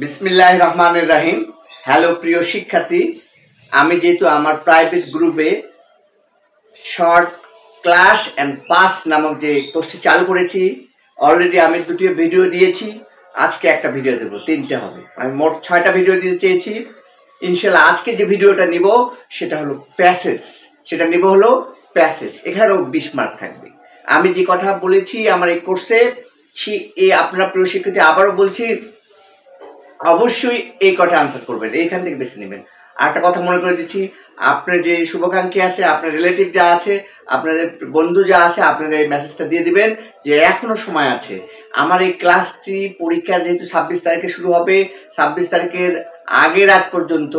বিসমিল্লাহির রহমানির রহিম। হ্যালো প্রিয় শিক্ষার্থী, আমি যেহেতু আমার প্রাইভেট গ্রুপে শর্ট ক্লাস অ্যান্ড পাস নামক যে কোর্সটি চালু করেছি, অলরেডি আমি দুটি ভিডিও দিয়েছি। আজকে একটা ভিডিও দেবো, তিনটে হবে। আমি মোট 6টা ভিডিও দিতে চেয়েছি। ইনশাল্লাহ আজকে যে ভিডিওটা নিব সেটা হলো প্যাসেজ। এখানেও 20 মার্ক থাকবে। আমি যে কথা বলেছি আমার এই কোর্সে, আপনারা প্রিয় শিক্ষার্থী আবারও বলছি, অবশ্যই এই কটা আনসার করবেন, এইখান থেকে বেছে নেবেন। আর একটা কথা মনে করে দিচ্ছি, আপনার যে শুভাকাঙ্ক্ষী আছে, আপনার রিলেটিভ যা আছে, আপনাদের বন্ধু যা আছে, আপনাদের এই মেসেজটা দিয়ে দিবেন যে এখনো সময় আছে। আমার এই ক্লাসটি পরীক্ষা যেহেতু 26 তারিখে শুরু হবে, 26 তারিখের আগের রাত পর্যন্ত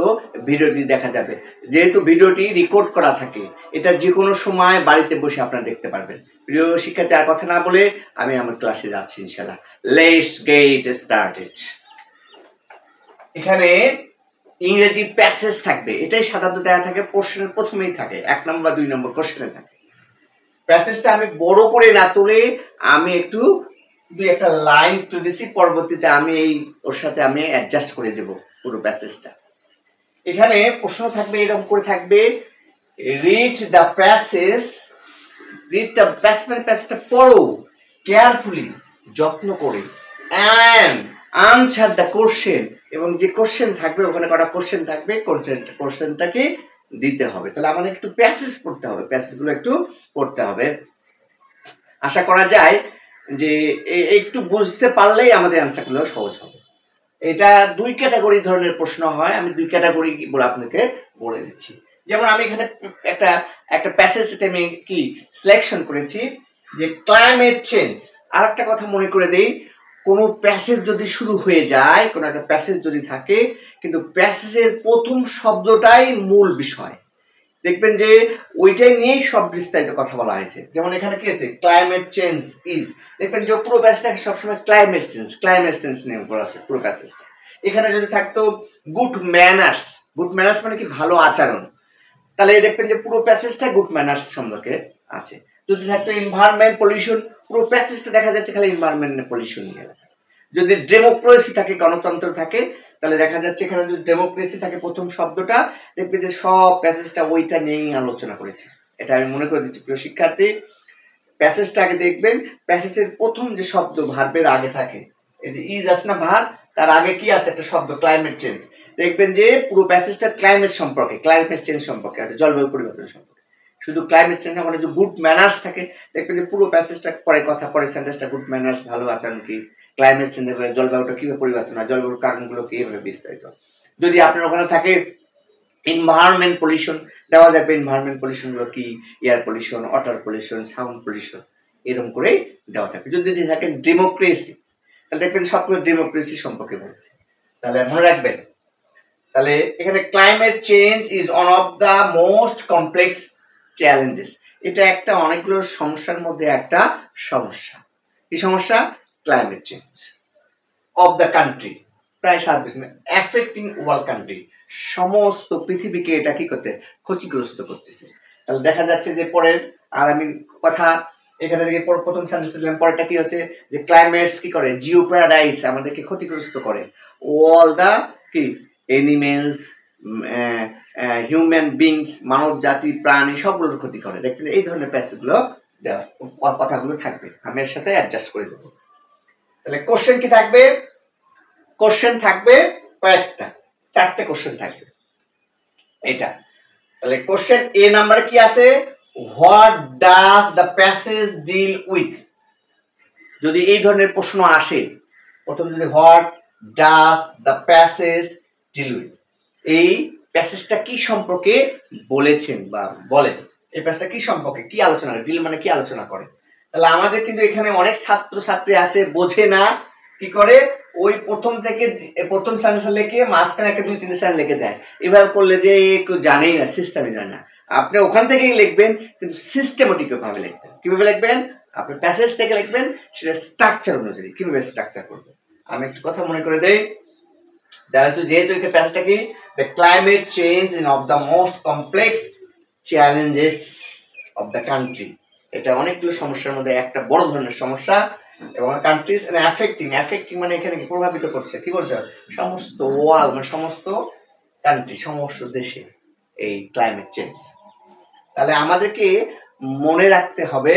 ভিডিওটি দেখা যাবে। যেহেতু ভিডিওটি রেকর্ড করা থাকে, এটা যে কোনো সময় বাড়িতে বসে আপনারা দেখতে পারবেন। প্রিয় শিক্ষার্থী, আর কথা না বলে আমি আমার ক্লাসে যাচ্ছি ইনশাআল্লাহ। Let's get started. এখানে ইংরেজি প্যাসেজ থাকবে, এটাই সাধারণত দেওয়া থাকে, প্রশ্নের প্রথমেই থাকে, 1 নম্বর বা 2 নম্বর কোশ্চেনে থাকে। প্যাসেজটা আমি বড় করে না তুলে আমি একটু দুই একটা লাইন তুলেছি, পরবর্তীতে আমি ওর সাথে আমি অ্যাডজাস্ট করে দেব পুরো প্যাসেজটা। এখানে প্রশ্ন থাকবে, এরকম করে থাকবে, রিড দ্য প্যাসেজ। মানে প্যাসেজটা পড়ো কেয়ারফুলি, যত্ন করে, অ্যান্ড আনসার দ্য কোশ্চেন। এবং যে কোশ্চেন থাকবে, ওখানে কটা কোশ্চেন থাকবে, কোশ্চেনটাকে দিতে হবে। তাহলে আমাদের একটু প্যাসেজ পড়তে হবে, প্যাসেজগুলো একটু পড়তে হবে। আশা করা যায় যে একটু বুঝতে পারলেই আমাদের অ্যান্সারগুলো সহজ হবে। এটা 2 ক্যাটাগরি ধরনের প্রশ্ন হয়, আমি 2 ক্যাটাগরি বলে আপনাকে বলে দিচ্ছি। যেমন আমি এখানে একটা প্যাসেজ আমি কি সিলেকশন করেছি, যে ক্লাইমেট চেঞ্জ। আর একটা কথা মনে করে দেই, কোনো প্যাসেজ যদি শুরু হয়ে যায়, কোনো একটা প্যাসেজ যদি থাকে, কিন্তু প্যাসেজের প্রথম শব্দটাই মূল বিষয়, দেখবেন যে ওইটাই নিয়েই সব বিস্তারিত কথা বলা হয়েছে। যেমন এখানে কি আছে, ক্লাইমেট চেঞ্জ ইজ, দেখবেন যে পুরো প্যাসেজটাকে সবসময় ক্লাইমেট চেঞ্জ নিয়ে বলা আছে পুরো প্যাসেজটা। এখানে যদি থাকতো গুড ম্যানার্স মানে কি, ভালো আচরণ, তাহলে দেখবেন যে পুরো প্যাসেজটা গুড ম্যানার্স সম্পর্কে আছে। যদি থাকতো এনভায়রনমেন্ট পলিউশন, পুরো প্যাসেজটা দেখা যাচ্ছে খালি এনভায়রনমেন্ট পলিউশন নিয়ে লেখা আছে। যদি ডেমোক্রেসি থাকে, গণতন্ত্র থাকে, তাহলে দেখা যাচ্ছে এখানে যদি ডেমোক্রেসি থাকে প্রথম শব্দটা, দেখবে যে সব প্যাসেজটা ওইটা নিয়েই আলোচনা করেছে। এটা আমি মনে করে দিচ্ছি প্রিয় শিক্ষার্থী। প্যাসেজটা আগে দেখবেন, প্যাসেজের প্রথম যে শব্দ ভার্বের আগে থাকে, এই যে ইজ আছে না ভার্ব, তার আগে কি আছে, একটা শব্দ ক্লাইমেট চেঞ্জ। দেখবেন যে পুরো প্যাসেজটা ক্লাইমেট চেঞ্জ সম্পর্কে আছে, জলবায়ু পরিবর্তন সম্পর্কে। শুধু ক্লাইমেট চেঞ্জ না, ওখানে যে গুড ম্যানার্স থাকে, দেখবেন যে পুরো প্যাসেজটা পরে কথা, পরে সেন্টেন্সটা গুড ম্যানার্স, ভালো আচরণ কি, ক্লাইমেট চেঞ্জ হবে, জলবায়ুটা কিভাবে পরিবর্তন হয়, জলবায়ুর কারণগুলো কিভাবে বিস্তারিত। যদি আপনার ওখানে থাকে এনভায়রনমেন্ট পলিউশন, দেওয়া যাবে এনভায়রনমেন্ট পলিউশন গুলো কি, air pollution, water pollution, sound pollution, এরকম করে দেওয়া থাকে। যদি থাকে ডেমোক্রেসি, তাহলে দেখবেন সবগুলো ডেমোক্রেসি সম্পর্কে বলছে। তাহলে মনে রাখবেন, তাহলে এখানে climate change is one of the most complex challenges. এটা একটা অনেকগুলো সমস্যার মধ্যে একটা সমস্যা। কি সমস্যা? Climate change of the country, প্রায় 7 এফেক্টিং ওয়ার্ল্ড কান্ট্রি, সমস্ত পৃথিবীকে এটা কি করতে, ক্ষতিগ্রস্ত করতেছে। তাহলে দেখা যাচ্ছে যে পরের, আর আমি কথা এখানে থেকে প্রথম সেন্টেন্স দিলাম, পরেরটা কি হচ্ছে, যে ক্লাইমেটস কি করে, জিওপ্যারাডাইজ, আমাদেরকে ক্ষতিগ্রস্ত করে, অল দা কি এনিমেলস, হিউম্যান বিংস, মানব জাতি, প্রাণী, সবগুলোর ক্ষতি করে। দেখবেন এই ধরনের প্যাসেজগুলো কথাগুলো থাকবে, আমি এর সাথে অ্যাডজাস্ট করে দেবো। তাহলে কোশ্চেন কি থাকবে? কোশ্চেন থাকবে কয়েকটা, 4টে কোশ্চেন থাকবে এটা। তাহলে কোশ্চেন এ নাম্বার কি আছে, what does the passage deal with. যদি এই ধরনের প্রশ্ন আসে, প্রথম যদি what does the passage deal with, এই প্যাসেজটা কি সম্পর্কে বলেছেন বা বলেন, এই প্যাসেজটা কি সম্পর্কে কি আলোচনা করে, ডিল মানে কি আলোচনা করে। তাহলে আমাদের কিন্তু এখানে অনেক ছাত্র ছাত্রী আছে, বোঝে না, কি করে, ওই প্রথম থেকে প্রথম সেন্টেন্স লিখে মাঝখানে একটা 2-3 সেন্টেন্স লিখে দেয়। এভাবে করলে যে কেউ জানেই না, সিস্টেমে জানে না। আপনি ওখান থেকেই লিখবেন, কিন্তু সিস্টেমেটিক ভাবে লিখবেন। কিভাবে লিখবেন? আপনি প্যাসেজ থেকে লিখবেন, সেটা স্ট্রাকচার অনুযায়ী কিভাবে স্ট্রাকচার করবেন। আমি একটু কথা মনে করে দেই, যেহেতু এই প্যাসেজটা কি, the climate change in of the most complex challenges of the country, এটা অনেকগুলো সমস্যার মধ্যে একটা বড় ধরনের সমস্যা। এবং কান্ট্রিজ অ্যাফেক্টিং মানে এখানে কি প্রভাবিত করছে, কি বলছে, সমস্ত ওয়ার্ল্ড মানে সমস্ত কান্ট্রি, সমস্ত দেশে এই ক্লাইমেট চেঞ্জ। তাহলে আমাদেরকে মনে রাখতে হবে,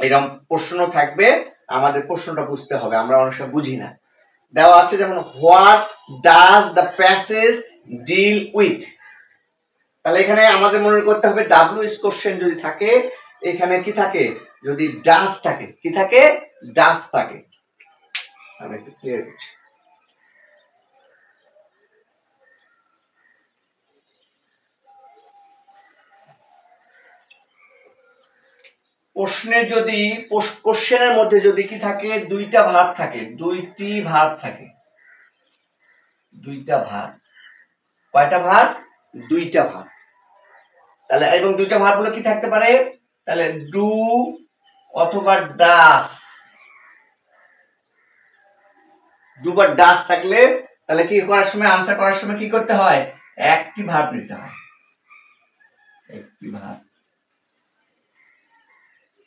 এরকম প্রশ্ন থাকবে, আমাদের প্রশ্নটা বুঝতে হবে, আমরা অনেক সময় বুঝি না। দেওয়া আছে যেমন what does the passage deal with, তাহলে এখানে আমাদের মনে করতে হবে ডাব্লিউ ইজ কোশ্চেন যদি থাকে, এখানে কি থাকে, যদি ডাজ থাকে, কি থাকে, ডাজ থাকে। আমি একটু ক্লিয়ার করছি। প্রশ্নে যদি কোশ্চেনের মধ্যে যদি কি থাকে, দুইটা ভার্ব থাকে, দুইটি ভার্ব থাকে, দুইটা ভার্ব, কয়টা ভার্ব, দুইটা ভার্ব। তাহলে এবং দুইটা ভার্ব গুলো কি থাকতে পারে, তাহলে ডু অথবা ডাস, ডু বা ডাস থাকলে তাহলে কি করার সময়, আনসার করার সময় কি করতে হয়, একটি ভার্ব নিতে হয়, একটি ভার্ব,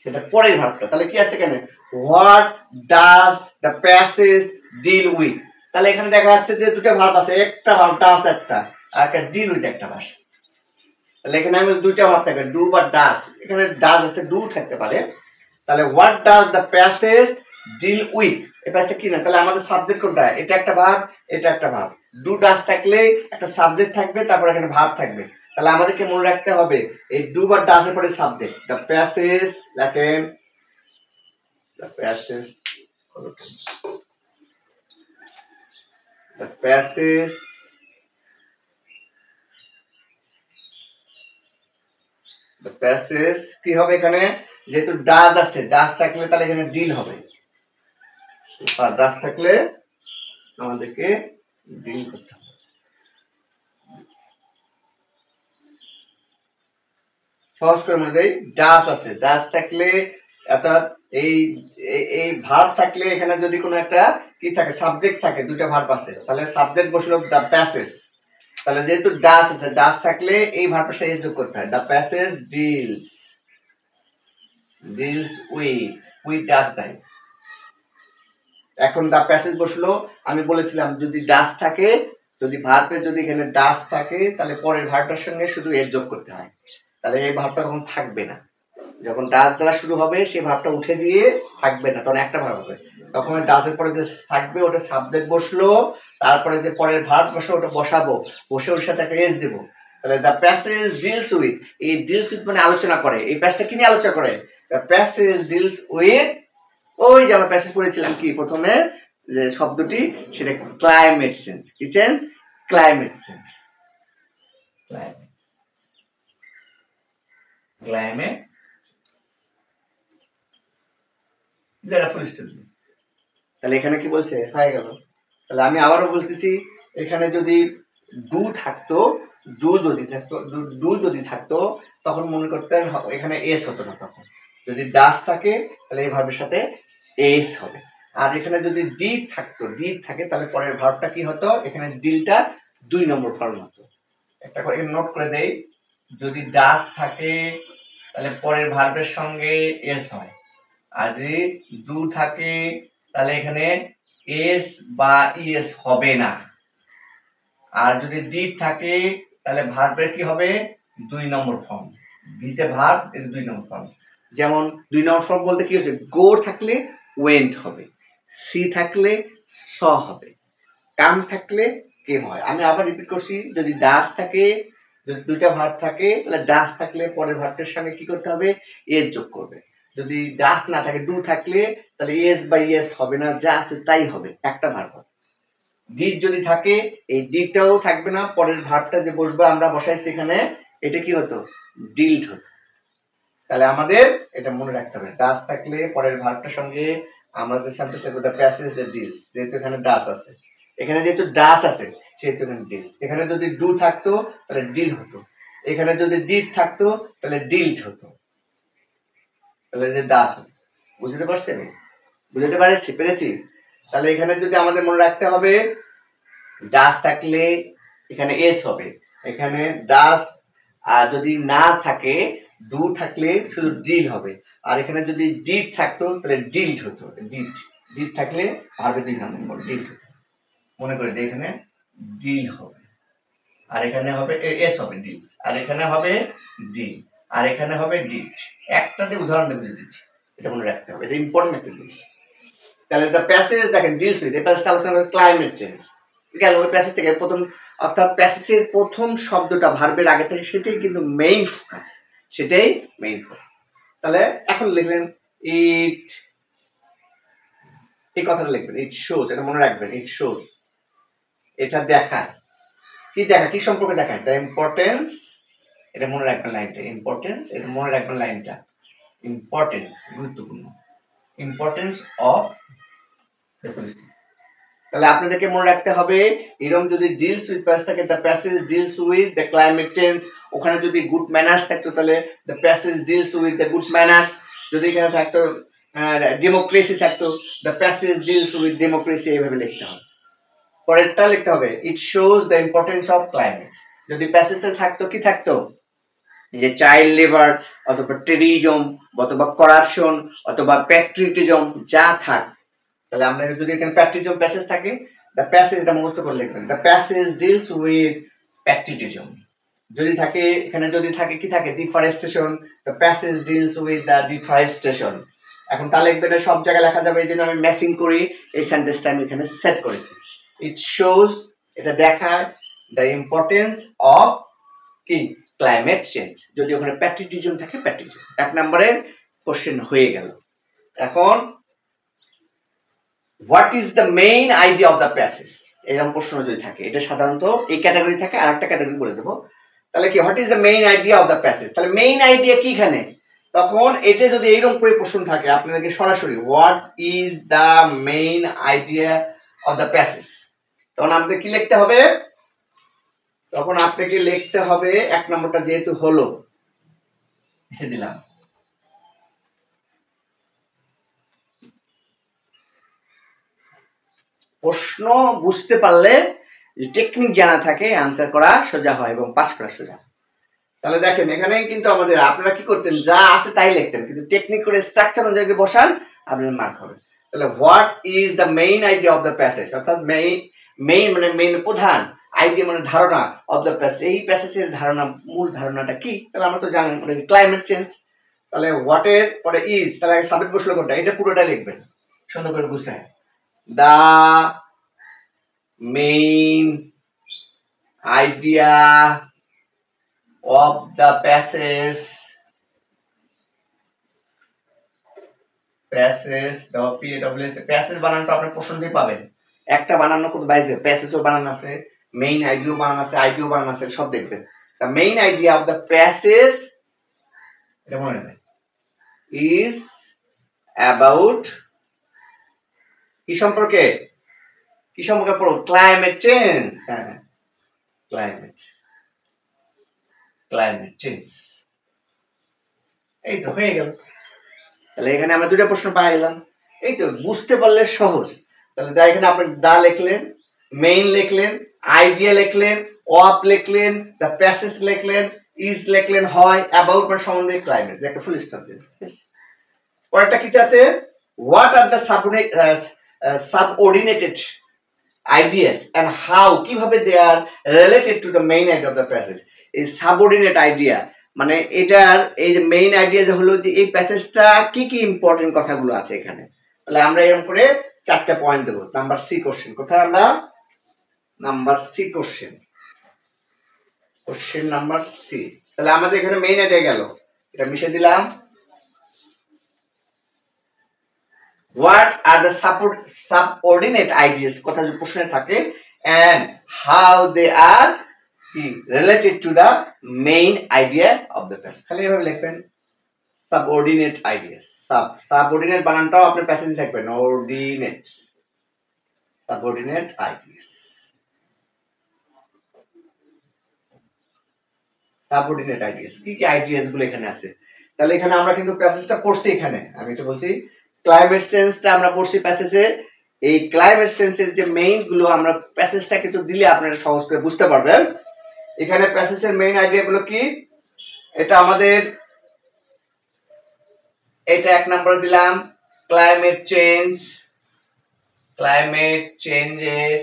সেটা পরের ভার্বটা। তাহলে কি আছে এখানে, what does the passage deal with, তাহলে এখানে দেখা যাচ্ছে যে দুটো ভার্ব আছে, একটা ভার্ব ডাজ একটা, আর একটা ডিল উইথ একটা ভার্ব। তাহলে এখানে আমি দুইটা ভার্ব থাকে, ডু বা ডাজ, এখানে ডাজ আছে, ডু থাকতে পারে। তাহলে what does the passage deal with, এই প্যাসেজটা কি না, তাহলে আমাদের সাবজেক্ট কোনটা, এটা একটা ভার্ব, এটা একটা ভার্ব, ডু ডাজ থাকলে একটা সাবজেক্ট থাকবে, তারপর এখানে ভার্ব থাকবে। তাহলে আমাদেরকে মনে রাখতে হবে এই ডু বা ডাজ এর পরে সাবজেক্ট, দ্য প্যাসেজ, দেখেন the passage the passage the passage কি হবে এখানে, যেহেতু ডাজ আছে, ডাজ থাকলে তাহলে এখানে ডিল হবে, ডাজ থাকলে আমাদেরকে ডিল করতে হবে। সহজ করে মনে দেই, ডাজ আছে, ডাজ থাকলে অর্থাৎ এই এই ভার্ব থাকলে এখানে যদি কোনো একটা কি থাকে, সাবজেক্ট থাকে, দুটো ভার্ব আছে, তাহলে সাবজেক্ট বসলো দ্য প্যাসেজ, তাহলে যেহেতু ডাজ আছে, ডাজ থাকলে এই ভার্বটা সাথে যোগ করতে হয়, the passage deals, deals with does দেয়। এখন দ্য প্যাসেজ বসলো, আমি বলেছিলাম যদি ডাজ থাকে, যদি ভার্বে যদি এখানে ডাজ থাকে, তাহলে পরের ভার্বটার সঙ্গে শুধু এর যোগ করতে হয়, তাহলে এই ভার্বটা তখন থাকবে না, যখন ডাজ দ্বারা শুরু হবে সেই ভার্বটা উঠে দিয়ে থাকবে না, তখন একটা ভার্ব হবে, তখন ডাজের পরে যে থাকবে ওটা সাবজেক্ট বসলো, তারপরে যে পরের ভার্ব বসে ওটা বসাবো, বসে ওর সাথে একটা এস দেবো। তাহলে দ্য প্যাসেজ ডিলস উইথ, এই ডিলস উইথ মানে আলোচনা করে, এই প্যাসেজটা কি নিয়ে আলোচনা করে, দ্য প্যাসেজ ডিলস উইথ, ওই যে আমরা প্যাসেজ পড়েছিলাম কি প্রথমে যে শব্দটি, সেটা ক্লাইমেট চেঞ্জ, কি চেঞ্জ, ক্লাইমেট চেঞ্জ, ক্লাইমেট তাহলে এখানে কি বলছে, হয়ে গেল। তাহলে আমি আবারও বলতেছি, এখানে যদি ডু থাকতো, ডু যদি থাকতো তখন মনে করতেন এখানে এস হতো না, তখন যদি ডাস থাকে তাহলে এই ভার্বের সাথে এস হবে, আর এখানে যদি ডি থাকতো, ডি থাকে তাহলে পরের ভার্বটা কি হতো, এখানে ডিলটা 2 নম্বর ফর্ম হতো। একটা করে নোট করে দেই, যদি ডাস থাকে তাহলে পরের ভার্বের সঙ্গে এস হয়, আর যদি ডু থাকে তাহলে এখানে এস বা ইএস হবে না, আর যদি ডিড থাকে তাহলে ভার্বের কি হবে, 2 নম্বর ফর্ম, ভিতে ভার্ব এর 2 নম্বর ফর্ম। যেমন 2 নম্বর ফর্ম বলতে কি হচ্ছে, গো থাকলে ওয়েন্ট হবে, সি থাকলে স হবে, কাম থাকলে কেম হয়। আমি আবার রিপিট করছি, যদি ডাস থাকে, যদি দুইটা ভার্ব থাকে, তাহলে ডাস থাকলে পরের ভার্বের সঙ্গে কি করতে হবে, এস যোগ করবে। যদি ডাস না থাকে, ডু থাকলে তাহলে এস বা ইএস হবে না, যা আছে তাই হবে, একটা ভার্ব হবে। ডিড যদি থাকে, এই ডিডটাও থাকবে না, পরের ভার্বটা যে বসবে আমরা বসাই সেখানে, এটা কি হতো, ডিলড হতো। তাহলে আমাদের এটা মনে রাখতে হবে, ডাস থাকলে পরের ভার্বটার সঙ্গে আমরা যে সেন্টেন্স করব, দ্য প্যাসেজ ডিলস, যেহেতু এখানে ডাস আছে, এখানে যেহেতু ডাস আছে সেহেতু এখানে ডিলস। এখানে যদি ডু থাকতো তাহলে ডিল হতো, এখানে যদি ডিড থাকতো তাহলে ডিলড হতো, তাহলে যে ডাস হতো। বুঝতে পারছেন, বুঝতে পেরেছি। তাহলে এখানে যদি আমাদের মনে রাখতে হবে, ডাস থাকলে এখানে এস হবে, এখানে ডাস যদি না থাকে ডু থাকলে শুধু ডিল হবে, আর এখানে যদি ডিড থাকতো তাহলে ডিল্ড হতো। ডিড থাকলে ভার্বের 2 নম্বর ডিল্ড হতো। মনে করে যে এখানে ডিল হবে, আর এখানে হবে এস হবে ডিলস, আর এখানে হবে ডিল, আর এখানে হবে ডিড। একটাতে উদাহরণ দিয়ে দিচ্ছি, এটা মনে রাখতে হবে, এটা ইম্পর্টেন্ট একটা জিনিস। তাহলে দ্য প্যাসেজ দেখেন ডিলস উইথ, এই প্যাসেজটা আলোচনা করে ক্লাইমেট চেঞ্জ। গেল ওই প্যাসেজ থেকে প্রথম, অর্থাৎ প্যাসেজের প্রথম শব্দটা ভার্বের আগে থেকে সেটাই কিন্তু মেইন ফোকাস, সেটাই মেইন ফোকাস। তাহলে এখন লিখলেন ইট, এই কথাটা লিখবেন ইট শোজ, এটা মনে রাখবেন ইট শোজ, এটা দেখায়, কি দেখায়, কি সম্পর্কে দেখায়, দ্য ইম্পর্টেন্স, এটা মনে রাখবেন লাইনটা, ইম্পর্টেন্স, এটা মনে রাখবেন লাইনটা, ইম্পর্টেন্স গুরুত্বপূর্ণ, ইম্পর্টেন্স অফ। তাহলে আপনাদেরকে মনে রাখতে হবে এরকম যদি ডিলস উইথ প্যাসেজ থাকে, the passage deals with the climate change. ওখানে যদি গুড ম্যানার্স থাকতো তাহলে the passage deals with the good manners. যদি এখানে থাকতো ডেমোক্রেসি থাকতো, the passage deals with democracy. এইভাবে লিখতে হবে। পরেরটা লিখতে হবে it shows the importance of climate. যদি প্যাসেজে থাকতো কি থাকতো, যে চাইল্ড লেবার অথবা টেরিজম অথবা করাপশন অথবা প্যাট্রিয়টিজম যা থাক, তাহলে আমরা যদি এখানে প্যাট্রিয়টিজম প্যাসেজ থাকে, দ্য প্যাসেজ, এটা মুখস্থ করে লিখবেন, the passage deals with patriotism. যদি থাকে এখানে, যদি থাকে কি থাকে, deforestation, the passage deals with the deforestation. এখন তা লিখবেন, সব জায়গায় লেখা যাবে, এই জন্য আমি ম্যাচিং করি এই সেন্টেন্সটা আমি এখানে সেট করেছি। ইট শোজ, এটা দেখায়, দ্য ইম্পর্টেন্স অফ কি, ক্লাইমেট চেঞ্জ। যদি ওখানে প্যাট্রিয়টিজম থাকে, প্যাট্রিয়টিজম। 1 নম্বরের কোশ্চেন হয়ে গেল। এখন what is the main idea of the passage, এরকম প্রশ্ন যদি থাকে, এটা সাধারণত এই ক্যাটাগরি থাকে, আর একটা ক্যাটাগরি বলে দেবো। তাহলে কি, what is the main idea of the passage, তাহলে মেইন আইডিয়া কি এখানে, তখন এটা যদি এইরকম করে প্রশ্ন থাকে আপনাদেরকে সরাসরি what is the main idea of the passage, তখন আপনাদের কি লিখতে হবে, তখন আপনাকে লিখতে হবে 1 নম্বরটা যেহেতু হলো লিখে দিলাম, প্রশ্ন বুঝতে পারলে, টেকনিক জানা থাকে, আনসার করা সোজা হয় এবং পাস করা সোজা। তাহলে দেখেন এখানে কিন্তু আমাদের, আপনারা কি করতেন, যা আছে তাই লিখতেন, কিন্তু টেকনিক করে স্ট্রাকচার অনুযায়ী বসান, আপনাদের মার্ক হবে। তাহলে what is the main idea of the passage, অর্থাৎ মেইন মানে মেইন প্রধান, আইডিয়া মানে ধারণা, অফ দ্য প্যাসেজ, এই প্যাসেজের ধারণা, মূল ধারণাটা কি, তাহলে আমরা তো জানি মানে ক্লাইমেট চেঞ্জ। তাহলে হোয়াট এর পরে ইজ, তাহলে সাবজেক্ট বসলো কোনটা, এটা পুরোটা লিখবেন সুন্দর করে বুঝায়, the main idea of the passage, passage বানানটা আপনি প্রশ্ন দিয়ে পাবেন, একটা বানানো কোথাও বাইরে, প্যাসেজও বানান আছে, মেইন আইডিয়াও বানান আছে, আইডিয়াও বানান আছে, সব দেখবেন। the main idea of the passage, এটা মনে রাখবেন, is about কি সম্পর্কে, কি সম্পর্কে পড়ো, ক্লাইমেট চেঞ্জ। হ্যাঁ, ক্লাইমেট চেঞ্জ, এই তো হয়ে গেল। তাহলে এখানে আমরা 2টা প্রশ্ন পাই গেলাম, এই তো বুঝতে পারলে সহজ। তাহলে এখানে আপনি দা লিখলেন, মেইন লিখলেন, আইডিয়া লিখলেন, অফ লিখলেন, দ্য প্যাসেজ লিখলেন, ইজ লিখলেন, হয়, অ্যাবাউট মানে সম্বন্ধে, ক্লাইমেট, একটা ফুল স্টপ দিন। পরেরটা কি আছে, what are the subordinated ideas and how, কিভাবে they are related to the main idea of the passage। এই সাবঅর্ডিনেট আইডিয়া মানে এটার এই যে মেইন আইডিয়া যে হলো যে এই প্যাসেজটা কি কি ইম্পর্টেন্ট কথাগুলো আছে এখানে। তাহলে আমরা এরকম করে 4টা পয়েন্ট দেব। নাম্বার সি কোশ্চেন, কোথায় আমরা, number C question, question number C. তাহলে আমাদের এখানে মেইন আইডিয়া গেল, এটা মিশে দিলাম। What are the subordinate ideas, কথা যে প্রশ্নে থাকে, and how they are related to the main idea of the passage। তাহলে এভাবে লিখবেন subordinate ideas, subordinate বানানটাও আপনার প্যাসেজে থাকবেন, ordinate, subordinate ideas, subordinate ideas, কি কি আইডিয়াস গুলো এখানে আছে। তাহলে এখানে আমরা কিন্তু প্যাসেজটা পড়ছি, এখানে আমি তো বলছি ক্লাইমেট চেঞ্জটা আমরা পড়ছি প্যাসেজে। এই ক্লাইমেট চেঞ্জের যে মেইন গুলো আমরা প্যাসেজটা কিন্তু দিলে আপনারা সহজ করে বুঝতে পারবেন। এখানে প্যাসেজের মেইন আইডিয়া গুলো কি, এটা আমাদের এটা 1 নম্বরে দিলাম ক্লাইমেট চেঞ্জেস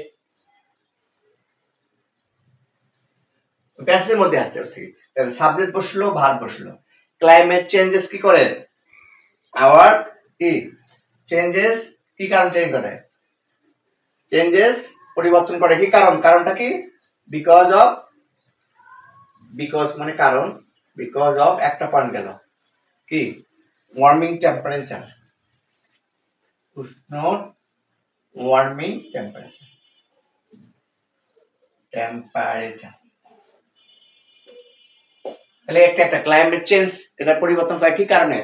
প্যাসেজের মধ্যে আসছে ওর থেকে। তাহলে সাবজেক্ট বসলো, ভার্ব বসলো। ক্লাইমেট চেঞ্জেস কি করে? আওয়ার কি চেঞ্জেস কি কারণ চেঞ্জ করে? চেঞ্জেস পরিবর্তন করে কি কারণ? কারণটা কি? বিকজ মানে কারণ, বিকজ অফ একটা পয়েন্ট গেল কি ওয়ার্মিং টেম্পারেচার, উষ্ণ ওয়ার্মিং টেম্পারেচার। তাহলে একটা ক্লাইমেট চেঞ্জ এটা পরিবর্তন হয় কি কারণে?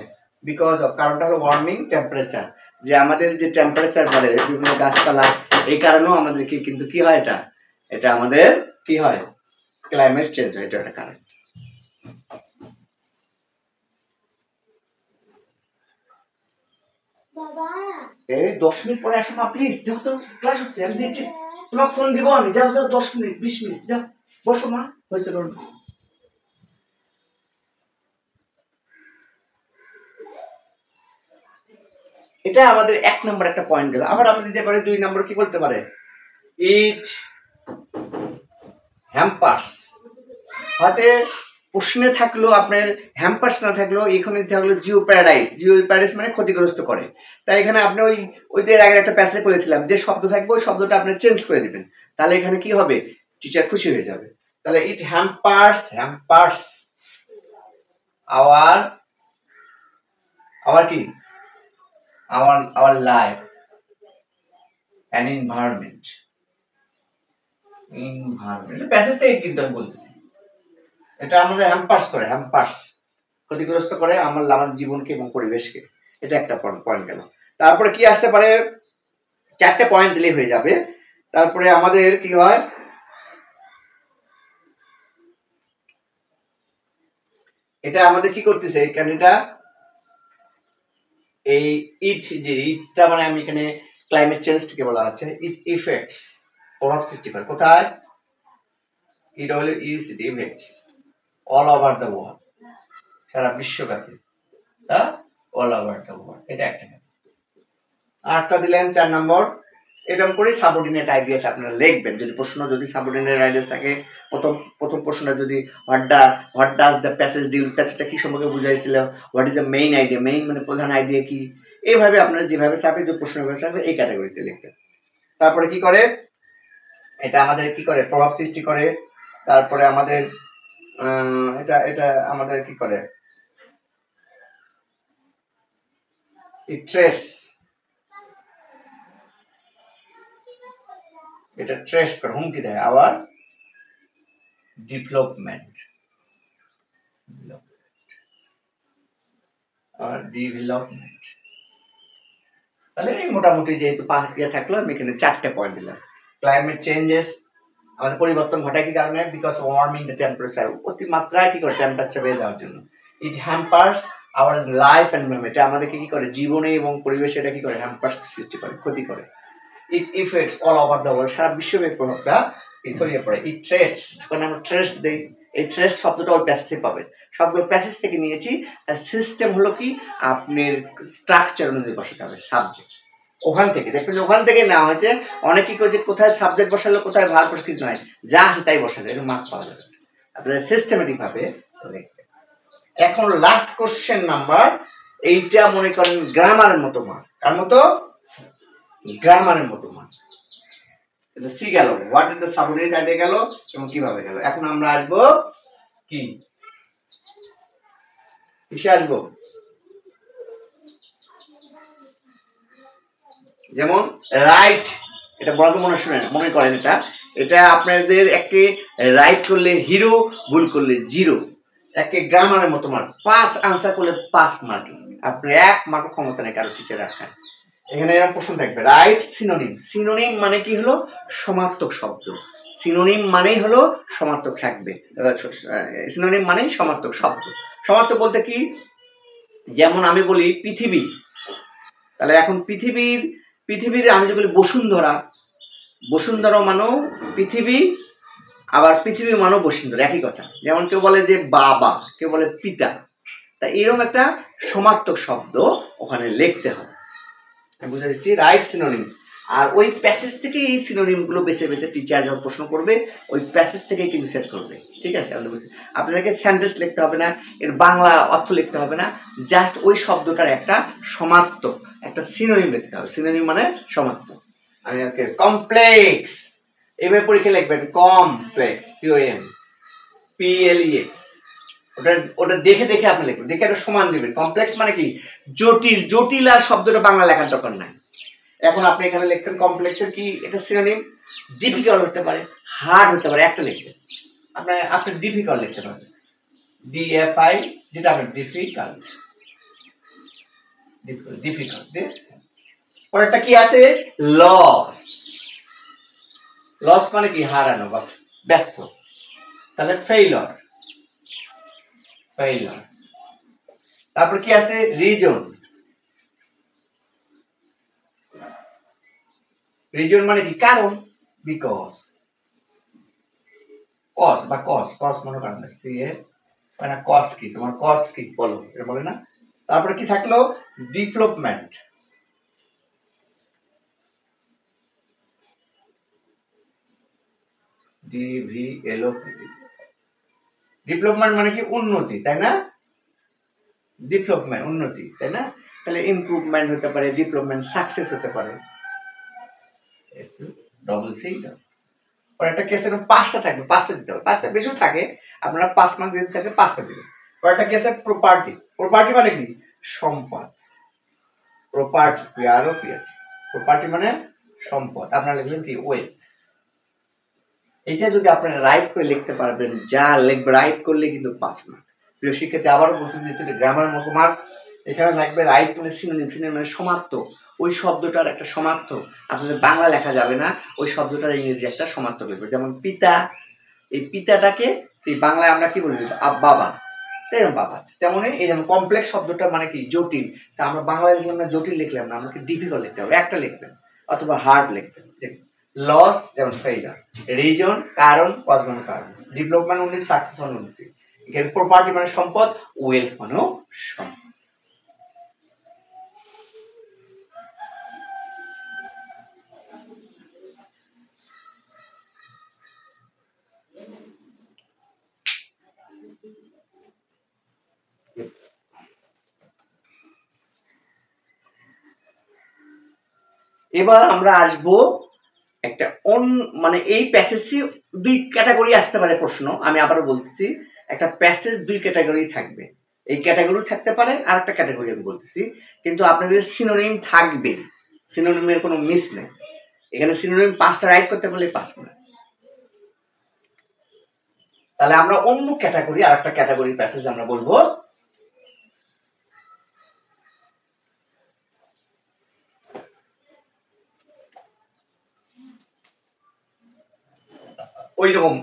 বিকজ অফ, কারণটা হলো ওয়ার্মিং টেম্পারেচার, যে আমাদের যে টেম্পারেচার বাড়ে বিভিন্ন গাছপালা, এই কারণেও আমাদের কি কিন্তু কি হয়, এটা আমাদের কি হয় ক্লাইমেট চেঞ্জ হয়, এটা একটা কারণ। এই 10 মিনিট পরে আসো মা, প্লিজ যাও তো, ক্লাস হচ্ছে, আমি দিচ্ছি তোমার ফোন দিব আমি, যাও 10 মিনিট 20 মিনিট যাও, বসো মা, হয়েছে ধরুন। এটা আমাদের 1 নম্বর একটা পয়েন্ট গেল। আবার আমরা দিতে পারি 2 নম্বর কি বলতে পারে? ইট হ্যাম্পার্স। হাতে প্রশ্নে থাকলো আপনার হ্যাম্পার্স না থাকলো, এখানে থাকলো জিও প্যারাডাইস মানে ক্ষতিগ্রস্ত করে। তাই এখানে আপনি ওই এর আগে একটা প্যাসেজ বলেছিলাম যে শব্দ থাকবে ওই শব্দটা আপনি চেঞ্জ করে দিবেন, তাহলে এখানে কি হবে? টিচার খুশি হয়ে যাবে। তাহলে ইট হ্যাম্পার্স আওয়ার কি our life and environment. Passage থেকে কিন্তু আমি বলতেছি, এটা আমাদের হ্যাম্পার্স ক্ষতিগ্রস্ত করে আমার জীবনকে এবং পরিবেশকে। এটা একটা পয়েন্ট গেল। তারপরে কি আসতে পারে? 4টে পয়েন্ট দিলেই হয়ে যাবে। তারপরে আমাদের কি হয়? এটা আমাদের কি করতেছে এখানে? এটা এই ইটটা মানে আমি এখানে ক্লাইমেট চেঞ্জ থেকে বলা হচ্ছে, ইট ইফেক্টস প্রভাব সৃষ্টি করে কোথায়? It effects all over the world, সারা বিশ্বব্যাপী, অল ওভার দ্য ওয়ার্ল্ড। এটা একটা। আরেকটা দিলেন 4 নম্বর, এরকম করে সাবঅর্ডিনেট আইডিয়াস আপনারা লিখবেন। যদি প্রশ্ন যদি সাবঅর্ডিনেট আইডিয়াস থাকে, প্রথম প্রশ্নটা যদি what does the passage deal, প্যাসেজটা কি সম্পর্কে বুঝাইছিল, what is the main idea, main মানে প্রধান আইডিয়া কি, এইভাবে আপনারা যেভাবে থাকবে যে প্রশ্নগুলো থাকবে এই ক্যাটাগরিতে লিখবেন। তারপরে কি করে? এটা আমাদের কি করে? প্রভাব সৃষ্টি করে। তারপরে আমাদের এটা আমাদের কি করে? এটা ট্রেস করে, হুমকি দেয় আবার ডেভেলপমেন্ট। তাহলে এই মোটামুটি যেহেতু 5 থাকলো, আমি এখানে 4টে পয়েন্ট দিলাম। ক্লাইমেট চেঞ্জেস আমাদের পরিবর্তন ঘটায় কি কারণে? বিকজ ওয়ার্মিং দ্য টেম্পারেচার, অতিমাত্রায় কি করে টেম্পারেচার বেড়ে যাওয়ার জন্য। ইট হ্যাম্পার্স আওয়ার লাইফ এনভায়রনমেন্ট, আমাদেরকে কি করে জীবনে এবং পরিবেশে এটা কি করে হ্যাম্পার্স সৃষ্টি করে, ক্ষতি করে। It effects all over the world, সারা বিশ্বব্যাপী প্রভাবটা ছড়িয়ে পড়ে। ইট ট্রেস, কারণ আমরা ট্রেস দেই, এই ট্রেস শব্দটা ওই প্যাসেজে পাবেন, সবগুলো প্যাসেজ থেকে নিয়েছি। আর সিস্টেম হলো কি আপনার স্ট্রাকচার অনুযায়ী বসাতে হবে সাবজেক্ট, ওখান থেকে দেখবেন ওখান থেকে নেওয়া হয়েছে। অনেকেই করেছে কোথায় সাবজেক্ট বসালো কোথায় ভার্ব বসালো কিছু নয়, যা আছে তাই বসাতে, এর মার্ক পাওয়া যাবে। আপনাদের সিস্টেমেটিক ভাবে লিখবেন। এখন লাস্ট কোশ্চেন নাম্বার, এইটা মনে করেন গ্রামারের মতো মার্ক। কার মতো? গ্রামারের মতো মার্ক। এটা সি গেল, what is the subordinate idea গেল এবং কিভাবে গেল। এখন আমরা আসবো কি কিসে আসবো? যেমন রাইট, এটা বড় মনে করেন এটা আপনাদের একে রাইট করলে হিরো, ভুল করলে 0, একে গ্রামারের মতো মার্ক। 5 আনসার করলে 5 মার্ক, আপনি 1 মার্ক ক্ষমতা নেই কারো টিচার রাখার। এখানে এরকম প্রশ্ন থাকবে, রাইট সিনোনিম মানে কি হলো? সমার্থক শব্দ। সিনোনিম মানেই হলো সমার্থক থাকবে, সিনোনিম মানেই সমার্থক শব্দ। সমার্থক বলতে কি? যেমন আমি বলি পৃথিবী, তাহলে এখন পৃথিবীর আমি যদি বলি বসুন্ধরা মানেও পৃথিবী, আবার পৃথিবী মানেও বসুন্ধরা, একই কথা। যেমন কেউ বলে যে বাবা, কেউ বলে পিতা, তা এরকম একটা সমার্থক শব্দ ওখানে লিখতে হবে। বুঝে দিচ্ছি, রাইট সিনোনিম। আর ওই প্যাসেজ থেকে এই সিনোনিম গুলো বেছে বেছে টিচার যখন প্রশ্ন করবে ওই প্যাসেজ থেকে কিন্তু সেট করবে। ঠিক আছে, আপনাদেরকে সেন্টেন্স লিখতে হবে না, এর বাংলা অর্থ লিখতে হবে না, জাস্ট ওই শব্দটার একটা সমার্থক, একটা সিনোনিম লিখতে হবে। সিনোনিম মানে সমার্থক। আমি কমপ্লেক্স, এবার পরীক্ষা লিখবেন কমপ্লেক্স, COM PLEX, ওটা দেখে দেখে আপনি লিখবেন, দেখে একটা সমান দিবেন। কমপ্লেক্স মানে কি, জটিল। জটিল আর শব্দটা বাংলা লেখার দরকার নাই। এখন আপনি এখানে লিখতেন কমপ্লেক্সের কি এটা সিনোনিম, ডিফিকাল্ট হতে পারে, হার্ড হতে পারে, একটা লিখবেন। আপনি ডিফিকাল্ট লিখতে পারবেন, DFI, যেটা আপনি ডিফিকাল্ট। ডিফিকাল্ট পরেরটা কি আছে, লস। লস মানে কি, হারানো বা ব্যর্থ, তাহলে ফেইলর। ফেইলর। তারপর কি আছে, রিজন। রিজন মানে কি, কারণ, বিকজ। কজ বা কজ, কজ মনে কারণ, সিএ মানে কজ কি, তোমার কজ কি বলো, এটা বলে না। তারপরে কি থাকলো, ডেভেলপমেন্ট। DVLOP। ডেভেলপমেন্ট মানে কি, উন্নতি, তাই না। ডেভেলপমেন্ট উন্নতি, তাই না। তাহলে ইমপ্রুভমেন্ট হতে পারে, ডেভেলপমেন্ট সাকসেস হতে পারে। Double C. পরে একটা কেসের পাঁচটা থাকবে, পাঁচটা দিতে হবে, পাঁচটা বেশিও থাকে, আপনারা 5 মার্ক দিতে থাকে, পাঁচটা দিবেন। পরে একটা কেসের প্রপার্টি। প্রপার্টি মানে কি, সম্পদ। প্রপার্টি, প্রপার্টি মানে সম্পদ, আপনারা লিখলেন কি, ওয়েলথ। এটা যদি আপনারা রাইট করে লিখতে পারবেন, যা লিখবে রাইট করলে কিন্তু 5 মার্ক। প্রিয় শিক্ষার্থী, আবারও বলতেছি, গ্রামার মতো মার্ক এখানে লাগবে। রাইট মানে সিনোনিম, সিনোনিম মানে সমার্থক, ওই শব্দটার একটা সমার্থক। আপনাদের বাংলা লেখা যাবে না, ওই শব্দটার ইংরেজি একটা সমার্থক লিখবে। যেমন পিতা, এই পিতাটাকে এই বাংলায় আমরা কি বলি, বাবা, এরকম বাবা। তেমনই এই যেমন কমপ্লেক্স শব্দটা মানে কি, জটিল। তা আমরা বাংলায় লিখলাম না, জটিল লিখলাম না, আমাকে ডিফিকাল্ট লিখতে হবে, একটা লিখবেন অথবা হার্ড লিখবেন। লস যেমন ফেইলার, রিজন কারণ, কজ মানে কারণ, ডেভেলপমেন্ট উন্নতি, সাকসেস মানে উন্নতি, এখানে প্রপার্টি মানে সম্পদ, ওয়েলথ মানে সম্পদ। এবার আমরা আসবো একটা মানে এই প্যাসেজে 2 ক্যাটাগরি আসতে পারে প্রশ্ন। আমি আবারও বলতেছি, একটা প্যাসেজ 2 ক্যাটাগরি থাকবে, এই ক্যাটাগরি থাকতে পারে, আর একটা ক্যাটাগরি আমি বলতেছি, কিন্তু আপনাদের সিনোনিম থাকবে, সিনোনিমের কোনো মিস নেই। এখানে সিনোনিম 5টা রাইট করতে পারলে 5 মার্ক। তাহলে আমরা অন্য ক্যাটাগরি, আর একটা ক্যাটাগরি প্যাসেজ আমরা বলবো। ওই রকম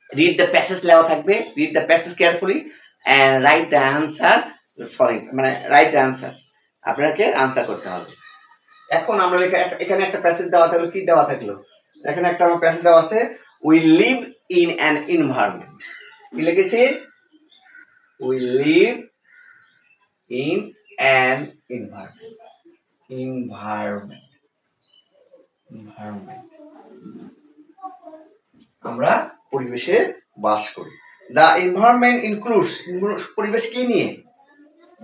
রিড দ্য প্যাসেজ লেওয়া থাকবে, read the passage carefully and write the answer following, মানে রাইট দ্য আনসার, আপনাকে আনসার করতে হবে। এখন আমরা এখানে একটা প্যাসেজ দেওয়া থাকলো, কি দেওয়া থাকলো, এখানে একটা আমার প্যাসেজ দেওয়া আছে, we live in an environment. কি লিখেছি, we live in an environment. Environment, environment, আমরা পরিবেশে বাস করি। দ্য এনভায়রনমেন্ট ইনক্লুডস, পরিবেশ কি নিয়ে,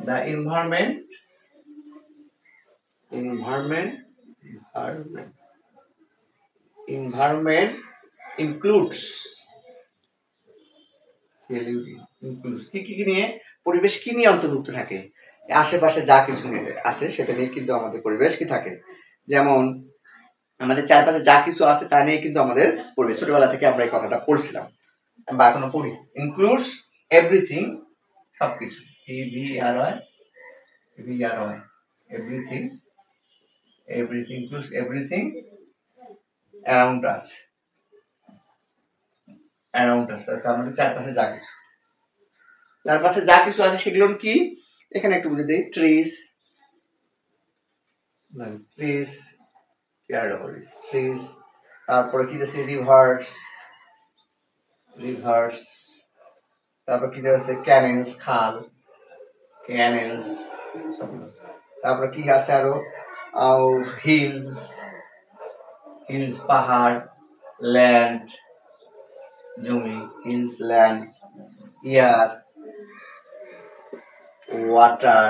দ্য এনভায়রনমেন্ট, environment includes কি কি নিয়ে, পরিবেশ কি নিয়ে অন্তর্ভুক্ত থাকে, আশেপাশে যা কিছু আছে সেটা নিয়ে কিন্তু আমাদের পরিবেশ কি থাকে। যেমন আমাদের চারপাশে যা কিছু আছে তা নিয়ে কিন্তু আমাদের পরিবেশ। ছোটবেলা থেকে আমরা এই কথাটা পড়ছিলাম বা এখনো পড়ি। ইনক্লুডস এভরিথিং, সবকিছু, everything, everything includes everything around us, আমাদের চারপাশে যা কিছু, চারপাশে যা কিছু আছে সেগুলো কি, এখানে একটু বুঝে দিই, ট্রিজ, তারপরে কি আছে, রিভার্স, তারপর কি আছে, ক্যানেলস, খাল, ক্যানেলস, তারপরে কি আছে আরো, হিলস, হিলস পাহাড়, ল্যান্ড জমি, হিলস ল্যান্ড, এয়ার, ওয়াটার,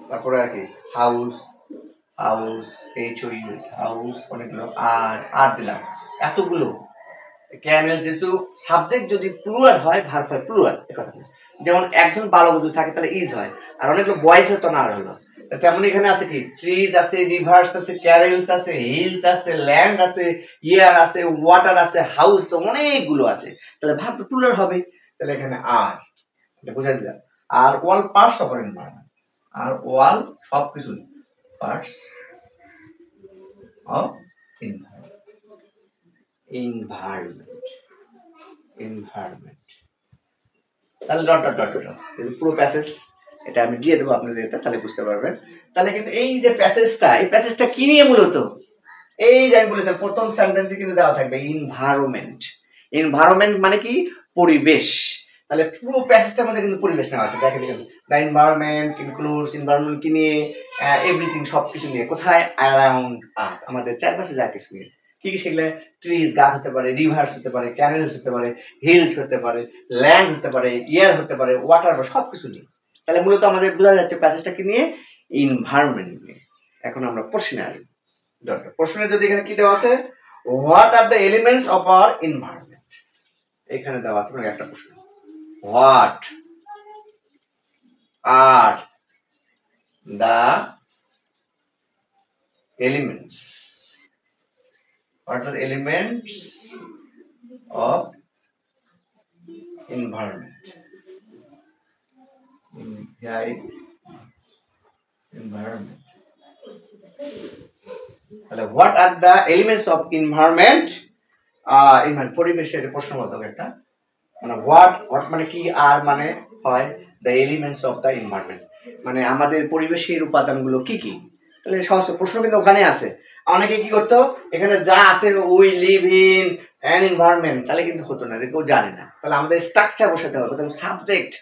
তারপরে আর কি হাউস, হাউস HOUS হাউস, অনেকগুলো আর দিলাম এতগুলো। ক্যানেল যেহেতু সাবজেক্ট যদি প্লুরাল হয় ভার্ব হয় প্লুরাল, কথা যেমন একজন বালবধূ থাকে তাহলে ইজ হয়, আর অনেকগুলো বয়েজ হতো না আর হলো। তেমন এখানে আছে কি ট্রিজ আছে, রিভার্স আছে, ক্যারেলস আছে, হিলস আছে, ল্যান্ড আছে, ইয়ার আছে, ওয়াটার আছে, হাউস, অনেকগুলো আছে, তাহলে ভার্ব প্লুরাল হবে। তাহলে এখানে আর বুঝাই দিলাম। আর ওয়াল পার্টস অফ এনভায়রনমেন্ট, আর ওয়াল সবকিছু পার্টস অফ এনভায়রনমেন্ট, এনভায়রনমেন্ট। তাহলে ডট ডট ডট ডট পুরো প্যাসেজ এটা আমি দিয়ে দেবো আপনাদের, এটা তাহলে বুঝতে পারবেন। তাহলে কিন্তু এই যে প্যাসেজটা, এই প্যাসেজটা কি নিয়ে মূলত, এই যে আমি বলেছিলাম প্রথম সেন্টেন্সে কিন্তু দেওয়া থাকবে এনভায়রনমেন্ট। এনভায়রনমেন্ট মানে কি পরিবেশ, তাহলে পুরো প্যাসেজটার মধ্যে কিন্তু পরিবেশ নেওয়া আছে। দেখেন দ্য এনভায়রনমেন্ট ইনক্লুডস, এনভায়রনমেন্ট কি নিয়ে, এভরিথিং সবকিছু নিয়ে, কোথায় অ্যারাউন্ড আস, আমাদের চারপাশে যা কিছু নিয়ে, কি কি সেগুলো, ট্রিজ গাছ হতে পারে, রিভার্স হতে পারে, ক্যানেলস হতে পারে, হিলস হতে পারে, ল্যান্ড হতে পারে, এয়ার হতে পারে, ওয়াটার, সবকিছু নিয়ে। তাহলে মূলত আমাদের বোঝা যাচ্ছে প্যাসেজটা কি নিয়ে, এনভায়রনমেন্ট নিয়ে। এখন আমরা প্রশ্নে আসবো। প্রশ্নে যদি এখানে কি দেওয়া আছে, what are the elements of our environment, এখানে দেওয়া আছে একটা প্রশ্ন, what are the elements, what are the elements of environment, environment, তাহলে what are the elements of environment, পরিবেশের প্রশ্নবোধক একটা, মানে what মানে কি, আর মানে হয় the elements of the environment, মানে আমাদের পরিবেশের উপাদানগুলো কি কি। তাহলে সহজ প্রশ্ন কিন্তু ওখানে আছে। অনেকে কি করতো, এখানে যা আছে we live in an environment, তাহলে কিন্তু হতো না, কেউ জানে না। তাহলে আমাদের স্ট্রাকচার বসাতে হবে, প্রথম সাবজেক্ট,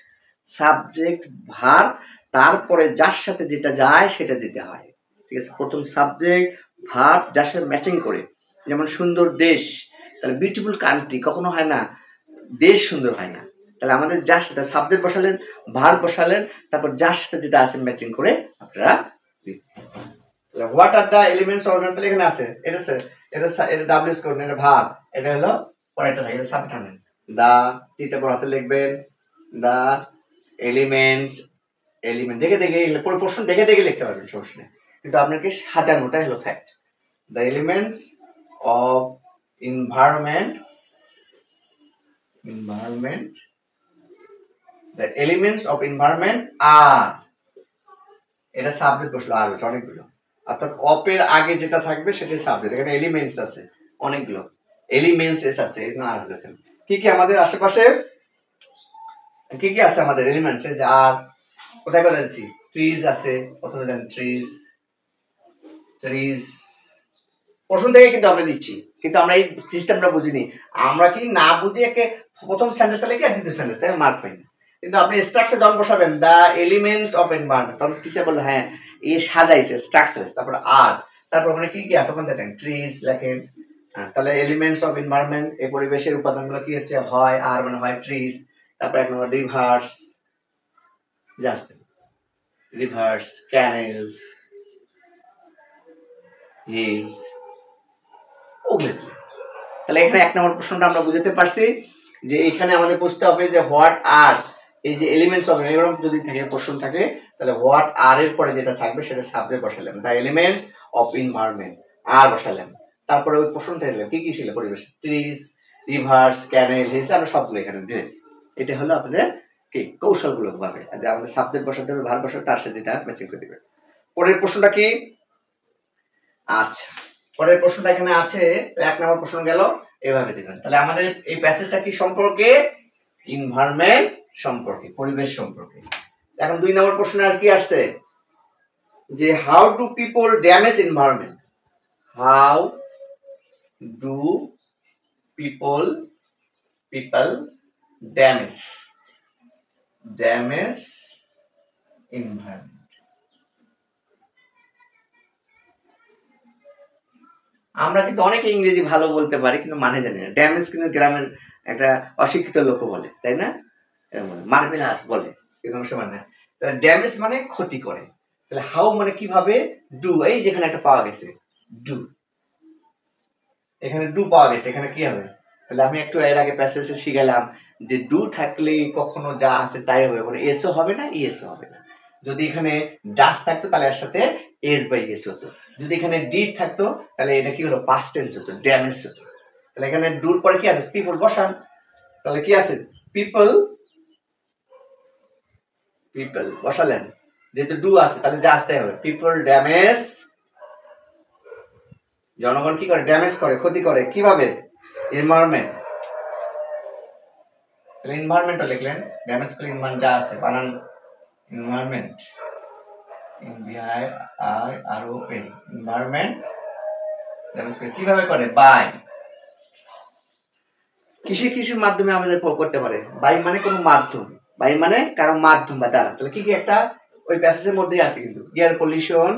সাবজেক্ট ভার্ব, তারপরে যার সাথে যেটা যায় সেটা দিতে হয়, ঠিক আছে। প্রথম সাবজেক্ট ভার্ব যার সাথে ম্যাচিং করে, যেমন সুন্দর দেশ, তাহলে বিউটিফুল কান্ট্রি কখনো হয় না, দেশ সুন্দর হয় না। তাহলে আমাদের যার সাথে সাবজেক্ট বসালেন, ভার্ব বসালেন, তারপর যার সাথে যেটা আছে ম্যাচিং করে আপনারা। What are the elements of, তাহলে এখানে আছে, এটা এটা ডাব্লিউ কোড, এটা ভার্ব, এটা হলো পরেরটা থাকে সাবজেক্ট আনেন, দা টিটা বড় হাতে লিখবেন, দা এলিমেন্টস, এলিমেন্ট দেখে দেখে পুরো প্রশ্ন দেখে দেখে লিখতে পারবেন, সমস্যা নেই, কিন্তু আপনাকে সাজানোটাই হলো fact. The elements of environment, the elements of environment are, এটা সাবজেক্ট বসলো, আর অনেকগুলো, অর্থাৎ অপের আগে যেটা থাকবে সেটাই সাবজেক্ট। এখানে এলিমেন্টস আছে অনেকগুলো, এলিমেন্টস আছে, এগুলো আর দেখেন কি কি আমাদের আশেপাশে কি কি আছে আমাদের এলিমেন্টস, যে আর কোথায় কোথায় আছে, ট্রিজ আছে, প্রথমে দেন ট্রিজ, ট্রিজ প্রশ্ন থেকে কিন্তু আমরা দিচ্ছি, কিন্তু আমরা এই সিস্টেমটা বুঝিনি, আমরা কি না বুঝে একে প্রথম সেন্টেন্সটা লিখে আর দ্বিতীয় সেন্টেন্স তাই মার্ক পাই না। কিন্তু আপনি স্ট্রাকচার যখন বসাবেন দা এলিমেন্টস অফ এনভায়রনমেন্ট, তখন টিচার বললো হ্যাঁ এই সাজাইছে স্ট্রাকচার, তারপর আর, তারপর ওখানে কি কি আছে ওখানে দেখেন ট্রিজ লেখেন, তাহলে এলিমেন্টস অফ এনভায়রনমেন্ট এই পরিবেশের উপাদানগুলো কি হচ্ছে, হয় আর মানে হয় ট্রিজ, তারপর এক number rivers, just rivers, canals, hills, ওগুলো। তাহলে এখানে এক নম্বর প্রশ্নটা আমরা বুঝতে পারছি যে এখানে আমাদের বুঝতে হবে যে হোয়াট আর, এই যে এলিমেন্টস অফ, এরকম যদি থাকে প্রশ্ন থাকে তাহলে হোয়াট আর এর পরে যেটা থাকবে সেটা সাবজেক্ট বসালেন, দ্য এলিমেন্টস অফ এনভায়রনমেন্ট আর বসালেন, তারপরে ওই প্রশ্ন থাকলে কি কি ছিল পরিবেশ, ট্রিজ, রিভার্স, ক্যানেল, হিলস, আমরা সবগুলো এখানে দিলেন। এটা হলো আপনাদের কি কৌশলগুলো ভাবে যে আমাদের সাবজেক্ট বসাতে হবে, ভার্ব বসাতে তার সাথে যেটা ম্যাচিং করে দিবে। পরের প্রশ্নটা কি, আচ্ছা পরের প্রশ্নটা এখানে আছে, এক নম্বর প্রশ্ন গেল, এভাবে দিবেন। তাহলে আমাদের এই প্যাসেজটা কি সম্পর্কে, এনভায়রনমেন্ট সম্পর্কে, পরিবেশ সম্পর্কে। এখন দুই নম্বর প্রশ্ন আর কি আসছে, যে how do people damage environment, how do people damage damage environment. আমরা কিন্তু অনেকে ইংরেজি ভালো বলতে পারি কিন্তু মানে জানি না। ড্যামেজ কিন্তু গ্রামের একটা অশিক্ষিত লোক বলে, তাই না? মার্ভেলাস বলে, এরকম সে মানে ড্যামেজ মানে ক্ষতি করে। তাহলে হাউ মানে কিভাবে, ডু, এই যেখানে একটা পাওয়া গেছে ডু, এখানে ডু পাওয়া গেছে, এখানে কি হবে? তাহলে আমি একটু এর আগে প্যাসেজে শিখালাম যে ডু থাকলে কখনো যা আছে তাই হবে, কোনো এসও হবে না ইএসও হবে না। যদি এখানে ডাস থাকতো তাহলে এর সাথে এস বাই এস হতো। যদি এখানে ডিড থাকতো তাহলে এটা কি হলো, পাস্ট টেন্স হতো, ড্যামেজ হতো। তাহলে এখানে ডুর পরে কি আছে, পিপল বসান, তাহলে কি আছে, পিপল, পিপল বসালেন, যেহেতু ডু আছে তাহলে যা আসতে হবে, পিপল ড্যামেজ, জনগণ কি করে, ড্যামেজ করে, ক্ষতি করে, কিভাবে, এনভায়রনমেন্ট। তাহলে এনভায়রনমেন্টও লিখলেন, ড্যামেজ করে এনভায়রনমেন্ট যা আছে বানান, এনভায়রনমেন্ট, এনভিআইআরওএন, এনভায়রনমেন্ট ড্যামেজ করে কিভাবে করে, বাই, কিসের মাধ্যমে আমাদের করতে পারে, বাই মানে কোনো মাধ্যম, বাই মানে কারো মাধ্যম বা দ্বারা। তাহলে কি কি একটা ওই প্যাসেজের মধ্যেই আছে কিন্তু, এয়ার পলিউশন,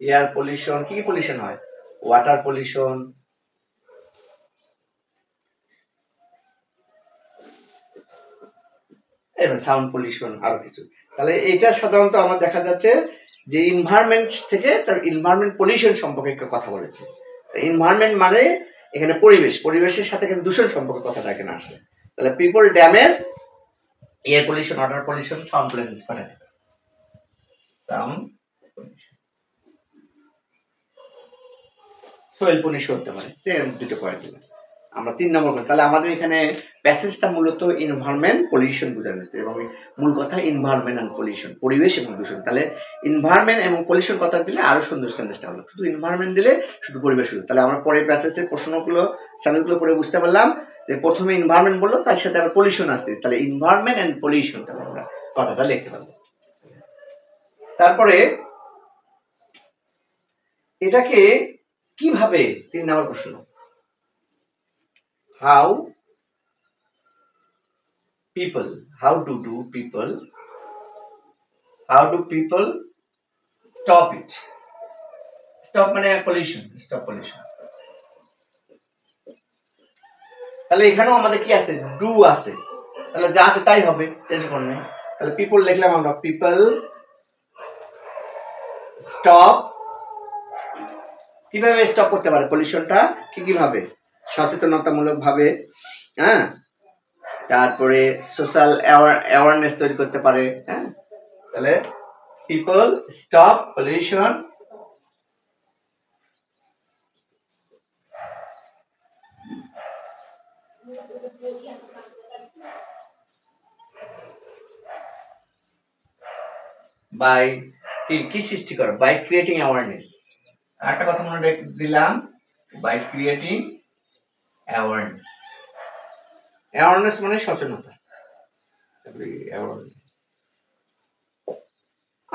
এয়ার পলিউশন, কি কি পলিউশন হয়, ওয়াটার পলিউশন, এবার সাউন্ড পলিউশন, আরো কিছু। তাহলে এটা সাধারণত আমার দেখা যাচ্ছে যে এনভায়রনমেন্ট থেকে তার এনভায়রনমেন্ট পলিউশন সম্পর্কে কথা বলেছে। এনভায়রনমেন্ট মানে এখানে পরিবেশ, পরিবেশের সাথে কিন্তু দূষণ সম্পর্কে কথাটা এখানে আসছে। তাহলে people damage air pollution, water pollution, sound pollution করে, সাউন্ড পলিউশন, সোয়েল পলিউশন হতে পারে। দুটো পয়েন্ট দিলাম আমরা 3 নম্বর করে। তাহলে আমাদের এখানে প্যাসেজটা মূলত এনভায়রনমেন্ট পলিউশন বোঝানো হচ্ছে এবং মূল কথা এনভায়রনমেন্ট এন্ড পলিউশন, পরিবেশ এবং দূষণ। তাহলে এনভায়রনমেন্ট এবং পলিউশন কথা দিলে আরো সুন্দর সেন্টেন্সটা হলো, শুধু এনভায়রনমেন্ট দিলে শুধু পরিবেশ হলো। তাহলে আমরা পরে প্যাসেজের প্রশ্নগুলো, সেন্টেন্সগুলো পড়ে বুঝতে পারলাম যে প্রথমে এনভায়রনমেন্ট বললো, তার সাথে আবার পলিউশন আসছে, তাহলে এনভায়রনমেন্ট এন্ড পলিউশন তাহলে আমরা কথাটা লিখতে পারবো। তারপরে এটাকে কিভাবে, 3 নম্বর প্রশ্ন, how people, how do people stop it, stop মানে পলিউশন, স্টপ পলিউশন। তাহলে এখানেও আমাদের কি আছে, ডু আছে, তাহলে যা আছে তাই হবে, টেনশন নেই। তাহলে পিপল লিখলাম আমরা, পিপল স্টপ, কিভাবে স্টপ করতে পারে পলিউশনটা, কি কিভাবে, সচেতনতামূলক ভাবে, হ্যাঁ, তারপরে সোশ্যাল অ্যাওয়ারনেস তৈরি করতে পারে, হ্যাঁ। তাহলে পিপল স্টপ পলিউশন বাই, কি সৃষ্টি করে, বাই ক্রিয়েটিং অ্যাওয়ারনেস। আরেকটা কথা মনে দিলাম, বাই ক্রিয়েটিং অ্যাওয়ারনেস, অ্যাওয়ারনেস মানে সচেতনতা।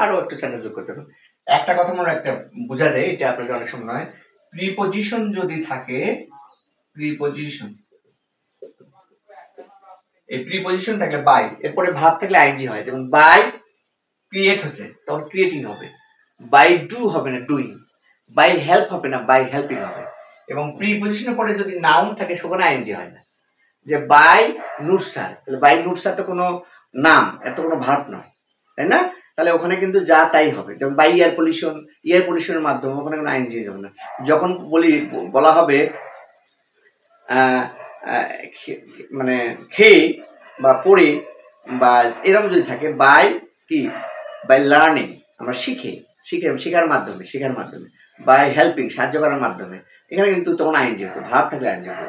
আরো একটু সেন্টেন্স যোগ করতে হবে। একটা কথা মনে রাখতে বোঝা যায়, এটা আপনাদের অনেক সময় নয়, প্রিপজিশন যদি থাকে, প্রিপজিশন, এই প্রিপজিশন থাকলে বাই, এরপরে ভার্ব থাকলে আইএনজি হয়, যেমন বাই ক্রিয়েট হচ্ছে তখন ক্রিয়েটিং হবে, বাই ডু হবে না ডুইং, বাই হেল্প হবে না বাই হেল্পিং হবে। এবং প্রিপজিশনের পরে যদি নাউন থাকে সেখানে আইএনজি হয় না, যে বাই নুরসার, তাহলে বাই নুরসার তো কোনো নাম, এত কোনো ভার্ব নয়, তাই না? তাহলে ওখানে কিন্তু যা তাই হবে, যেমন বাই এয়ার পলিউশন, এয়ার পলিউশনের মাধ্যমে ওখানে কোনো আইএনজি যাবে না। যখন বলা হবে মানে খেয়ে বা পড়ে বা এরকম যদি থাকে, বাই কি, বাই লার্নিং, আমরা শেখার মাধ্যমে, বাই হেল্পিং, সাহায্য করার মাধ্যমে, এখানে কিন্তু তখন আইএনজি হতো, ভার্ব থাকলে আইএনজি হতো।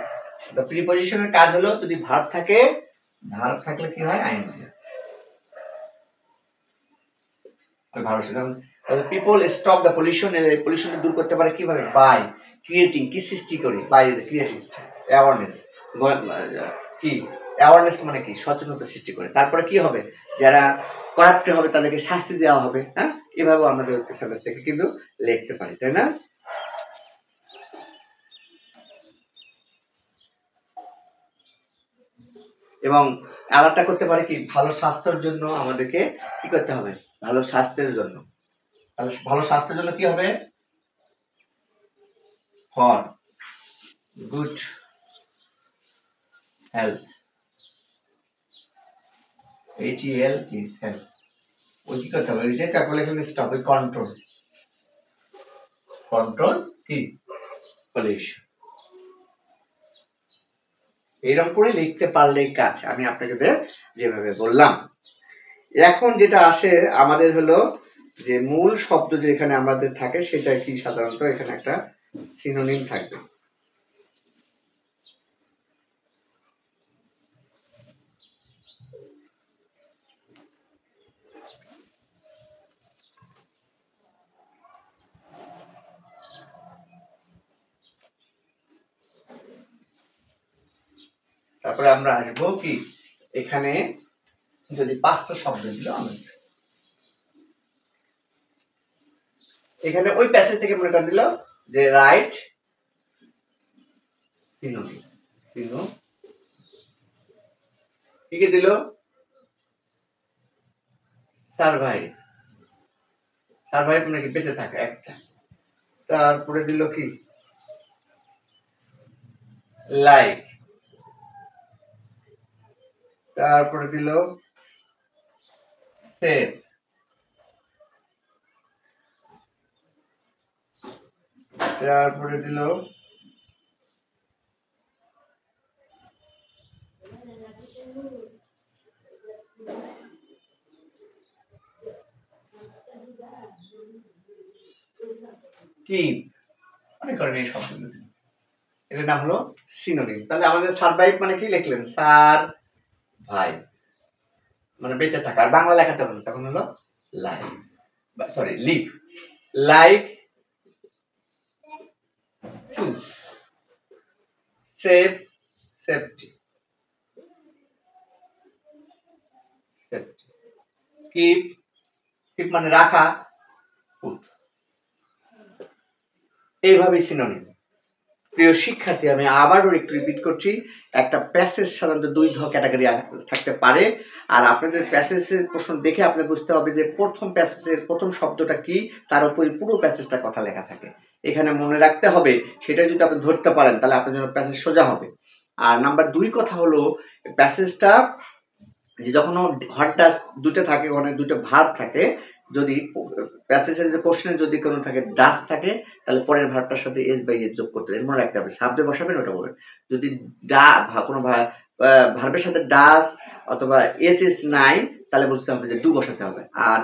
তো প্রিপজিশনের কাজ হলো যদি ভার্ব থাকে, ভার্ব থাকলে কি হয়, আইএনজি হয়। People stop the pollution, pollution দূর করতে পারে কিভাবে, বাই ক্রিয়েটিং, কি সৃষ্টি করে, বাই ক্রিয়েটিং অ্যাওয়ারনেস, কি অ্যাওয়ারনেস মানে কি, সচেতনতা সৃষ্টি করে। তারপরে কি হবে, যারা করাপ্ট হবে তাদেরকে শাস্তি দেওয়া হবে, হ্যাঁ, এভাবে আমাদের সেন্টেন্স থেকে কিন্তু লিখতে পারি, তাই না? এবং আর একটা করতে পারে কি, ভালো স্বাস্থ্যের জন্য আমাদেরকে কি করতে হবে, ভালো স্বাস্থ্যের জন্য। ভালো স্বাস্থ্যের জন্য কি হবে, for good health, HEL is health. ওই কি করতে হবে, ওই যে ক্যালকুলেশন স্টপ, ওই কন্ট্রোল কি পলিউশন, এরকম করে লিখতে পারলেই কাজ, আমি আপনাকে যেভাবে বললাম। এখন যেটা আসে আমাদের হলো যে মূল শব্দ যে এখানে আমাদের থাকে সেটা কি, সাধারণত এখানে একটা সিনোনিম থাকবে। তারপরে আমরা আসবো কি, এখানে যদি 5টা শব্দ দিল এখানে ওই প্যাসেজ থেকে মনে করেন দিল যে রাইট সিনোনিম, কি দিল, সারভাইভ, মানে কি বেঁচে থাকা একটা। তারপরে দিল কি লাইক, তারপরে দিল সেভ, তারপরে দিল কি, মনে করেন এই শব্দগুলো, এটার নাম হলো সিনোনিম। তাহলে আমাদের সারভাইভ মানে কি লিখলেন, সারভাইভ মানে বেঁচে থাকা, আর বাংলা লেখাতে হলো তখন হলো live, sorry leave, like, choose, save, safety, keep, মানে রাখা, পুট, এইভাবেই সিনোনিম। প্রিয় শিক্ষার্থী, আমি আবারও একটু রিপিট করছি, একটা প্যাসেজ সাধারণত 2 ক্যাটাগরি থাকতে পারে। আর আপনাদের প্যাসেজের প্রশ্ন দেখে আপনি বুঝতে হবে যে প্রথম প্যাসেজের প্রথম শব্দটা কি, তার উপরে পুরো প্যাসেজটা কথা লেখা থাকে। এখানে মনে রাখতে হবে, সেটা যদি আপনি ধরতে পারেন তাহলে আপনার জন্য প্যাসেজ সোজা হবে। আর নাম্বার 2 কথা হলো, প্যাসেজটা যে যখন হট ডাস দুটো থাকে, ওখানে দুটো ভার্ব থাকে, যদি প্যাসেজের যে কোশ্চেনে যদি কোনো থাকে ডাস থাকে, তাহলে পরের ভার্বটার সাথে এস বাই এস যোগ করতে হবে, মনে রাখতে হবে। সাবজেক্ট বসাবেন ওটা বলবেন। যদি কোনো ভার্বের সাথে ডাস অথবা এস নাই, তাহলে বুঝতে হবে যে ডু বসাতে হবে। আর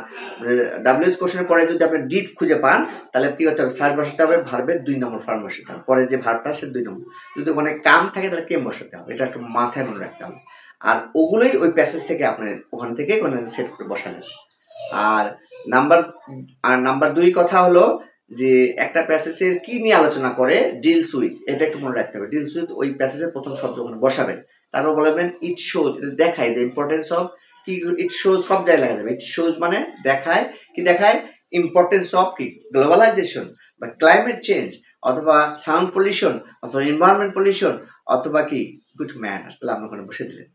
ডাব্লিউএস কোশ্চেনের পরে যদি আপনি ডিড খুঁজে পান, তাহলে কি করতে হবে, সার্চ বসাতে হবে, ভার্বের 2 নম্বর ফর্ম বসাতে হবে, পরে যে ভার্বটা সে 2 নম্বর। যদি ওখানে কাম থাকে তাহলে কেম বসাতে হবে, এটা একটু মাথায় মনে রাখতে হবে। আর ওগুলোই ওই প্যাসেজ থেকে আপনার ওখান থেকে কোনো সেট করে বসালেন। আর নাম্বার 2 কথা হলো যে একটা প্যাসেজের কি নিয়ে আলোচনা করে, ডিলস উইথ, এটা একটু মনে রাখতে হবে। ডিলস উইথ ওই প্যাসেজের প্রথম শব্দ ওখানে বসাবেন, তারপর বলবেন ইট শোজ, দেখায়, দ্য ইম্পর্টেন্স অফ, কি ইট শোজ সব জায়গায় লেখা যাবে। ইট শোজ মানে দেখায়, কি দেখায়, ইম্পর্টেন্স অফ কি গ্লোবালাইজেশন বা ক্লাইমেট চেঞ্জ, অথবা সাউন্ড পলিউশন, অথবা এনভায়রনমেন্ট পলিউশন, অথবা কি গুড ম্যানার্স। তাহলে আপনি ওখানে বসে দিলেন।